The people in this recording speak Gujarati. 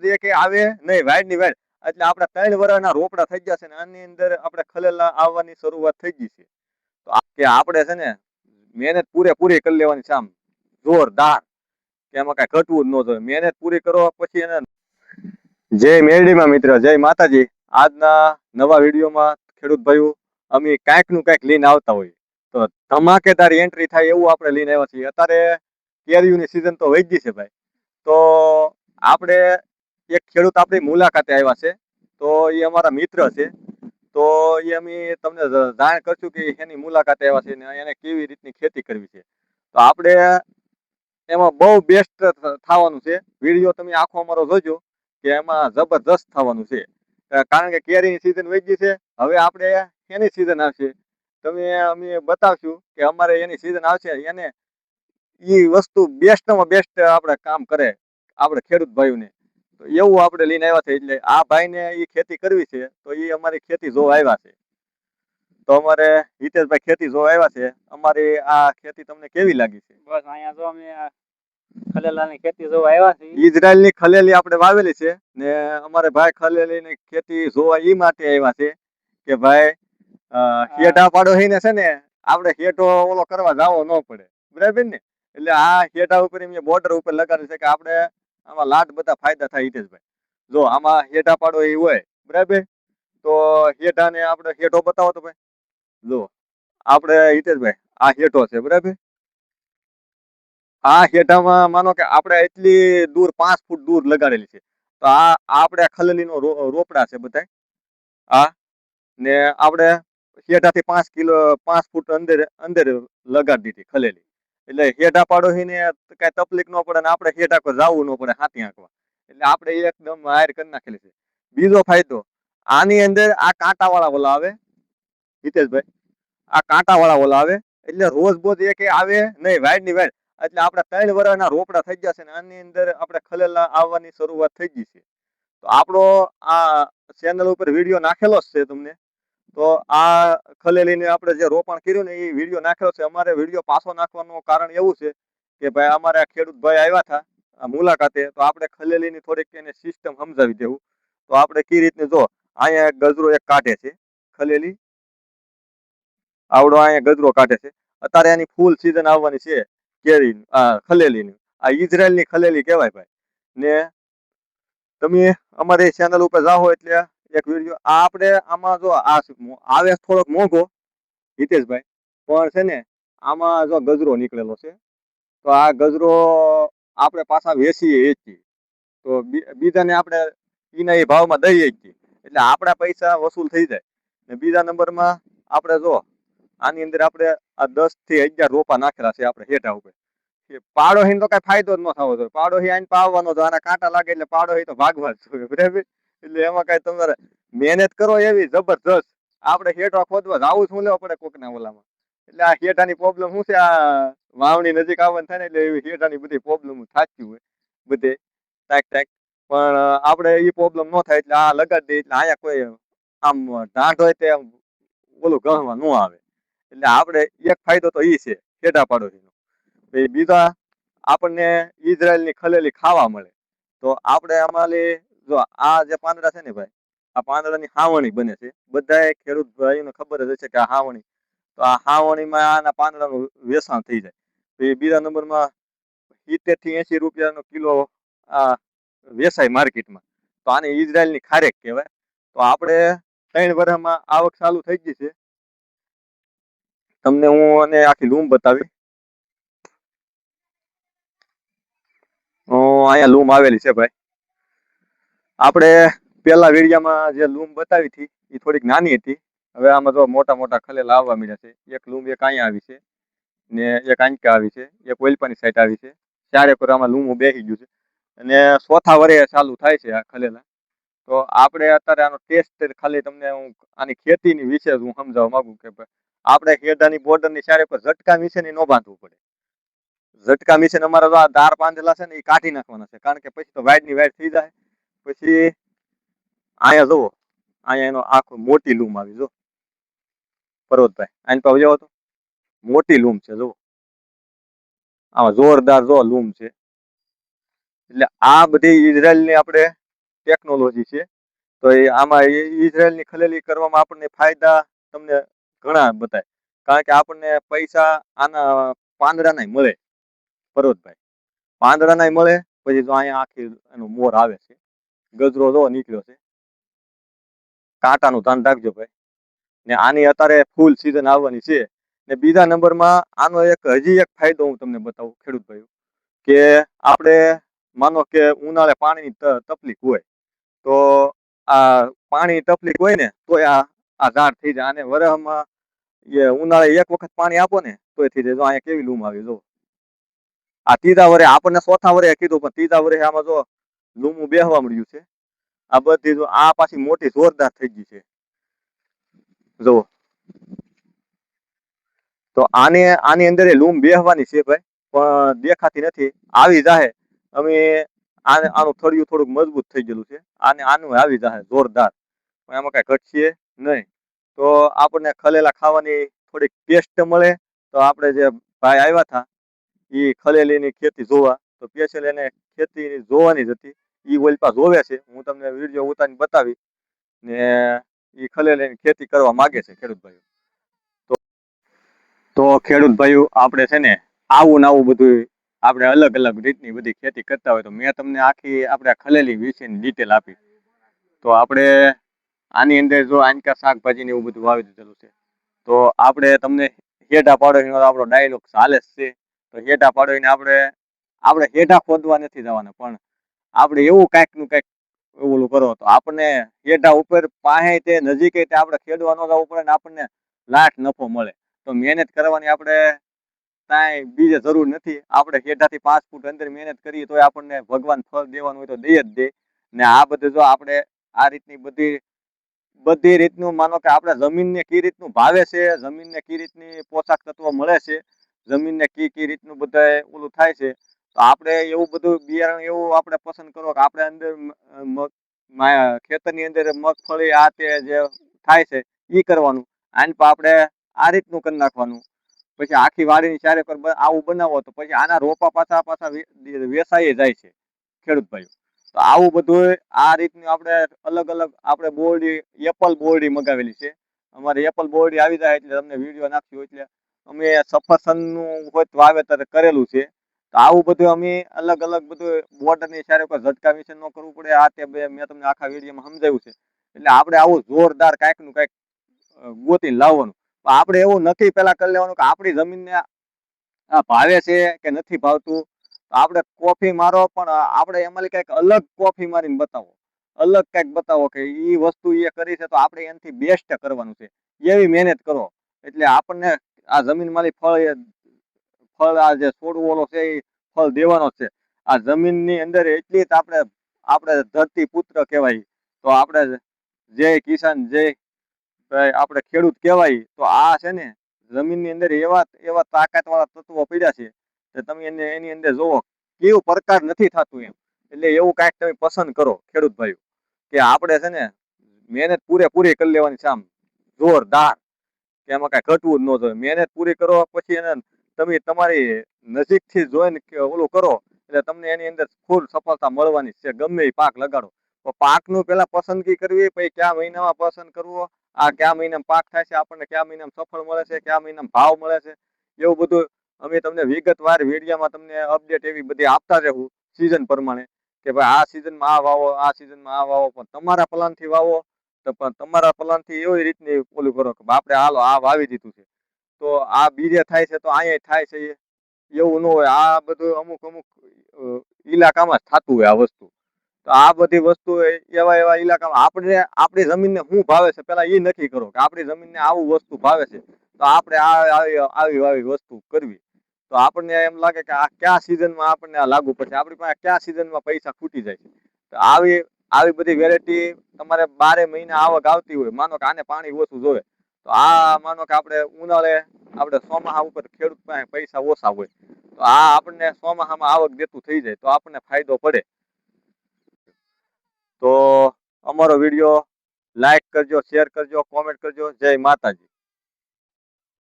કે આવે નહીં વાડ ની વાડ એટલે આપણે 3 વર્ષના રોપડા થઈ જશે ને આની અંદર આપણે ખલેલા આવવાની શરૂઆત થઈ ગઈ છે. તો કે આપણે છે ને મહેનત પૂરેપૂરી કરી લેવાની છે આમ જોરદાર કે એમાં કઈ ઘટવું જ ન જોઈએ. મહેનત પૂરી કરો પછી એને જય મેરડીમાં મિત્ર, જય માતાજી. આજના નવા વિડીયોમાં ખેડૂત ભાઈઓ અમે કાંઈક નું કાંઈક લઈને આવતા હોઈએ. તો ધમાકેદાર એન્ટ્રી થાય એવું આપણે લઈને આવ્યા છીએ. અત્યારે કેરીઓની સિઝન તો વહી ગઈ છે ભાઈ. તો આપણે એક ખેડૂત આપણી મુલાકાતે આવ્યા છે. તો એ અમારા મિત્ર છે. તો એ અમે તમને જાણ કરશું કે એની મુલાકાતે આવ્યા છે ને એને કેવી રીતની ખેતી કરવી છે. તો આપણે એમાં બહુ બેસ્ટ થવાનું છે. વિડીયો તમે આખો અમારો જોજો કે એમાં જબરદસ્ત થવાનું છે. કારણ કે કેરીની સિઝન વહી ગઈ છે. હવે આપણે એની સિઝન આવશે. તમે અમે બતાવશું કે અમારે એની સિઝન આવશે એને એ વસ્તુ બેસ્ટમાં બેસ્ટ આપણે કામ કરે આપણે ખેડૂત ભાઈઓને. તો એવું આપણે લઈને આવ્યા છે. એટલે આ ભાઈને એ ખેતી કરવી છે તો એ અમારી ખેતી જોવા આવ્યા છે. તો અમારે હિતેશભાઈ ખેતી જોવા આવ્યા છે. અમારી આ ખેતી તમને કેવી લાગી છે? બસ અહીંયા જો અમે ખલેલાની ખેતી જોવા આવ્યા છીએ. ઈઝરાયલની ખલેલી આપણે વાવેલી છે ને અમારે ભાઈ ખલેલીની ખેતી જોવા એ માટે આવ્યા છે કે ભાઈ હેઠા પાડો હઈને છે ને આપણે હેઠો ઓલો કરવા જાવો ન પડે, બરાબર ને? એટલે આ હેઠા ઉપર એમ બોર્ડર ઉપર લગાડ્યું છે કે આપણે આમાં લાટ બધા ફાયદા થાય. હિતેશભાઈ જો આમાં હેઠા પાડો એ હોય, બરાબર? તો હેઠાને આપણે હેઠો બતાવો તો ભાઈ. જો આપણે હિતેશભાઈ આ હેઠો છે, બરાબર? આ હેઠામાં માનો કે આપણે એટલી દૂર 5 ફૂટ દૂર લગાડેલી છે. તો આ આપણે ખલેલીનો રોપડા છે બધા. આ ને આપણે હેઠાથી 5 ફૂટ અંદર લગાડી દીધી ખલેલી. એટલે હેઠા પાડોશીને કઈ તકલીફ ન પડે ને આપણે હેઠા પર જવું ન પડે હાથી આંકવા. એટલે આપણે એકદમ હાયર કરી નાખેલી છે. બીજો ફાયદો આની અંદર આ કાંટાવાળા ઓલા આવે હિતેશભાઈ, આ કાંટાવાળા ઓલા આવે એટલે રોજ બોજ એક આવે નહીં વાડ ની વાડ એટલે આપણે 3 વર્ષના રોપડા થઈ જશે ને આની અંદર આપણે ખલેલા આવવાની શરૂઆત થઈ ગઈ છે. તો આપણો આ ચેનલ ઉપર વિડીયો નાખેલો જ છે તમને. તો આ ખલેલીને આપણે જે રોપણ કર્યું ને એ વિડીયો નાખેલો છે. અમારે વિડીયો પાછો નાખવાનું કારણ એવું છે કે ભાઈ અમારે આ ખેડૂત ભાઈ આવ્યા હતા આ મુલાકાતે. તો આપણે ખલેલીની થોડીક એને સિસ્ટમ સમજાવી દેવું. તો આપણે કઈ રીતને જો અહીંયા ગજરો એક કાઢે છે ખલેલી, આવડો અહીંયા ગજરો કાઢે છે. અત્યારે એની ફૂલ સિઝન આવવાની છે કેરી ખલેલીની. આ ઈઝરાયલની ખલેલી કહેવાય ભાઈ. ને તમે અમારી ચેનલ ઉપર જાઓ એટલે એક વિડીયો આપણે આમાં જો આ આવે થોડોક મોંઘો હિતેશભાઈ, પણ છે ને આમાં જો ગજરો નીકળેલો છે. તો આ ગજરો આપણે પાછા વેચીએ તો બીજાને આપણે એના એ ભાવમાં દઈએ છીએ. એટલે આપણા પૈસા વસૂલ થઈ જાય. ને બીજા નંબરમાં આપણે જો આની અંદર આપણે આ 10 થી 11 રોપા નાખેલા છે આપણે હેઠા ઉપર. પાડોશી તો કઈ ફાયદો જ ન થવો જોઈએ. પાડોશી આઈને પાવવાનો તો આના કાંટા લાગે એટલે પાડોશી તો ભાગવા જ જોઈએ, બરાબર? એટલે એમાં કઈ તમારે મહેનત કરો એવી જબરદસ્ત. આપણે હેઠો ખોદવા જાવું શું લેવા પડે કોકના ઓલામાં. એટલે આ હેઠાની પ્રોબ્લેમ શું છે, આ વાવણી નજીક આવવાની થાય ને એટલે એવી હેઠાની બધી પ્રોબ્લેમ થતી હોય બધે ટાઈક. પણ આપણે એ પ્રોબ્લેમ ન થાય એટલે આ લગાડી દઈએ એટલે અહીંયા કોઈ આમ ઢાંઢ હોય તે ઓલું ગણવા ન આવે. એટલે આપણે એક ફાયદો તો એ છે હેઠા પાડોશીનો. બીજા આપણને ઈઝરાયલની ખલેલી ખાવા મળે. તો આપણે આમાં જો આ જે પાંદડા છે ને ભાઈ, આ પાંદડાની હાવણી બને છે. બધા ખેડૂત ભાઈઓને ખબર જ હશે કે આ હાવણી. તો આ હાવણીમાં આના પાંદડાનું વેચાણ થઈ જાય. બીજા નંબરમાં 70 થી 80 રૂપિયાનો કિલો આ વેચાય માર્કેટમાં. તો આને ઈઝરાયલની ખારેક કહેવાય. તો આપણે 3 વર્ષમાં આવક ચાલુ થઈ ગઈ છે. તમને હું અને આખી લૂમ બતાવી. અહીંયા લૂમ આવેલી છે ભાઈ. આપણે પેલા વિડીયામાં જે લૂમ બતાવી હતી એ થોડીક નાની હતી. હવે આમાં તો મોટા મોટા ખલેલા આવવા મળ્યા છે. એક લૂમ એક અહીંયા આવી છે ને એક આંચકા આવી છે, એક ઓલપાની સાઈડ આવી છે. 4 એકર આમાં લૂમ બેસી ગયું છે અને ચોથા વર્ષે ચાલુ થાય છે આ ખલેલા. તો આપણે અત્યારે આનો ટેસ્ટ ખાલી તમને હું આની ખેતીની વિશે હું સમજાવવા માંગુ કે આપણે હેઠાની બોર્ડરની 4 એકર ઝટકા વિશે ન બાંધવું પડે. ઝટકા મિશન અમારા તો આ દાર બાંધેલા છે ને એ કાઢી નાખવાના છે. કારણ કે પછી તો વાઇડ ની વાઇડ થઈ જાય. પછી અહીંયા જુઓ, અહીંયા એનો આખો મોટી લૂમ આવી. જો પર્વતભાઈ આની પાસે જાઓ તો મોટી લૂમ છે. જુઓ આમાં જોરદાર જો લૂમ છે. એટલે આ બધી ઈઝરાયલની આપણે ટેકનોલોજી છે. તો એ આમાં ઇઝરાયલની ખલેલી કરવામાં આપણને ફાયદા તમને ઘણા બતાય. કારણ કે આપણને પૈસા આના પાંદડાના મળે, પર્વતભાઈ, પાંદડાના મળે. પછી તો અહીંયા આખી એનો મોર આવે છે, ગજરો જો નીકળ્યો છે. કાંટાનું ધ્યાન રાખજો ભાઈ. ને આની અત્યારે ફૂલ સિઝન આવવાની છે. ને બીજા નંબરમાં આનો હજી એક ફાયદો હું તમને બતાવું ખેડૂત ભાઈ, કે આપણે માનો કે ઉનાળે પાણીની તકલીફ હોય, તો આ પાણી તકલીફ હોય ને તો આ ઝાડ થઈ જાય. અને વરસમાં ઉનાળે એક વખત પાણી આપો ને તો થઈ જાય. જો અહીંયા કેવી લૂમ આવી, જો આ ત્રીજા વરે આપણને ચોથા વરે કીધું, પણ ત્રીજા વરે આમાં જો લૂમું બેહવા મળ્યું છે. આ બધી જો આ પાછી મોટી જોરદાર થઈ ગઈ છે, જો. તો આની અંદર લૂમ બેહવાની છે ભાઈ, પણ દેખાતી નથી. આવી જાહે. અમે આનું થળિયું થોડુંક મજબૂત થઈ ગયેલું છે. આનું આવી જાહે જોરદાર, પણ એમાં કઈ ઘટશે નહીં. તો આપણને ખલેલા ખાવાની થોડીક ટેસ્ટ મળે. તો આપણે જે ભાઈ આવ્યા હતા એ ખલેલીની ખેતી જોવા, તો સ્પેશિયલ એને ખેતી જોવાની જ હતી. એ ઓલપા જોવે છે, હું તમને વિડીયો ઉતારીને બતાવી. ને એ ખલેલીની ખેતી કરવા માગે છે ખેડૂત ભાઈઓ. તો ખેડૂત ભાઈઓ આપણે છે ને આવું ને આવું બધું આપણે અલગ અલગ રીતની બધી ખેતી કરતા હોય. તો મેં તમને આખી આપણે ખલેલી વિશેની ડિટેલ આપી. તો આપણે આની અંદર જો આનકા શાકભાજી ને એવું બધું વાવી દીધેલું છે. તો આપણે તમને હેઠા પાડોશીનો આપણો ડાયલોગ ચાલે જ છે. તો હેઠા પાડોશીને આપણે હેઠા ખોદવા નથી જવાના, પણ આપણે એવું કાંઈક નું કાંઈક ઓલું કરો તો આપણને હેઠા ઉપર પાસે તે નજીક આપણે ખેડવા ન જવું પડે ને આપણને લાખ નફો મળે. તો મહેનત કરવાની આપણે કાંઈ બીજે જરૂર નથી. આપણે હેઠાથી 5 ફૂટ અંદર મહેનત કરીએ તો આપણને ભગવાન ફળ દેવાનું હોય તો દઈ જ દે. ને આ બધું જો આપણે આ રીતની બધી રીતનું માનો કે આપણે જમીનને કઈ રીતનું ભાવે છે, જમીનને કઈ રીતની પોષક તત્વો મળે છે, જમીનને કઈ રીતનું બધા ઓલું થાય છે. તો આપણે એવું બધું બિયારણ એવું આપણે પસંદ કરો કે આપણે અંદર ખેતરની અંદર મગફળી આ તે જે થાય છે એ કરવાનું. આને આપણે આ રીતનું કરી નાખવાનું. પછી આખી વાડીની ચારે પર આવું બનાવો તો પછી આના રોપા પાછા વેસાઈ જાય છે ખેડૂત ભાઈઓ. તો આવું બધું આ રીતનું આપણે અલગ અલગ આપણે બોરડી એપલ બોરડી મગાવેલી છે. અમારે એપલ બોરડી આવી જાય એટલે તમને વિડીયો નાખ્યું. એટલે અમે સફરજનનું વાવેતર કરેલું છે. તો આવું બધું અમે અલગ અલગ બધું બોર્ડરની ચારે પર ઝટકા વિશે ન કરવું પડે. આ તે મેં તમને આખા વિડીયોમાં સમજાવ્યું છે. એટલે આપણે આવું જોરદાર કાંઈક નું કાંઈક ગોતીને લાવવાનું. આપણે એવું નક્કી પેલા કરી લેવાનું કે આપણી જમીનને આ ભાવે છે કે નથી ભાવતું. તો આપણે કોફી મારો, પણ આપણે એમાં કંઈક અલગ કોફી મારીને બતાવો, અલગ કંઈક બતાવો કે એ વસ્તુ એ કરી છે તો આપણે એનાથી બેસ્ટ કરવાનું છે. એવી મહેનત કરો એટલે આપણને આ જમીનમાંથી ફળ આ જે છોડવો છે એ ફળ દેવાનો છે. આ જમીનની અંદર એટલી જ આપણે ધરતી પુત્ર કહેવાય. તો આપણે જય કિસાન જય આપણે ખેડૂત કહેવાય. તો આ છે ને જમીનની અંદર એવા તાકાતવાળા તત્વો પડ્યા છે કે તમે એની અંદર જોવો કેવું પ્રકાર નથી થતું એમ. એટલે એવું કાંઈક તમે પસંદ કરો ખેડૂત ભાઈઓ, કે આપણે છે ને મહેનત પૂરેપૂરી કરી લેવાની છે, આમ જોરદાર, કે એમાં કાંઈ ઘટવું જ ન જોઈએ. મહેનત પૂરી કરો પછી એને તમે તમારી નજીકથી જોઈને ઓલું કરો એટલે તમને એની અંદર ફૂલ સફળતા મળવાની છે. ગમે એ પાક લગાડો તો પાકનું પેલા પસંદગી કરવી, પછી કયા મહિનામાં પસંદ કરવો, આ કયા મહિનામાં પાક થાય છે, આપણને કયા મહિનામાં સફળ મળે છે, કયા મહિનામાં ભાવ મળે છે, એવું બધું અમે તમને વિગતવાર વિડીયોમાં તમને અપડેટ એવી બધી આપતા રહેવું સિઝન પ્રમાણે. કે ભાઈ આ સિઝનમાં આ વાવો, આ સિઝનમાં આ વાવો, પણ તમારા પ્લાનથી વાવો. તો પણ તમારા પ્લાનથી એવી રીતની ઓલું કરો કે આપણે હાલો આ વાવી દીધું છે તો આ બીજે થાય છે તો અહીંયા થાય છે, એવું ન હોય. આ બધું અમુક ઇલાકામાં જ થતું હોય આ વસ્તુ. તો આ બધી વસ્તુ એવા ઇલાકામાં આપણી જમીનને શું ભાવે છે પેલા એ નક્કી કરો કે આપણી જમીનને આવું વસ્તુ ભાવે છે તો આપણે આવી વસ્તુ કરવી. તો આપણને એમ લાગે કે આ કયા સિઝનમાં આપણને આ લાગુ પડશે, આપણી પાસે કયા સિઝનમાં પૈસા ખૂટી જાય છે. તો આવી બધી વેરાયટી તમારે 12 મહિના આવક આવતી હોય. માનો કે આને પાણી ઓછું જોવે તો આ માનો કે આપણે ઉનાળે આપણે ચોમાસા ઉપર ખેડૂત પાસે પૈસા ઓછા હોય તો આ આપણને ચોમાસામાં આવક દેતું થઈ જાય તો આપણને ફાયદો પડે. તો અમારો વિડીયો લાઈક કરજો, શેર કરજો, કોમેન્ટ કરજો. જય માતાજી.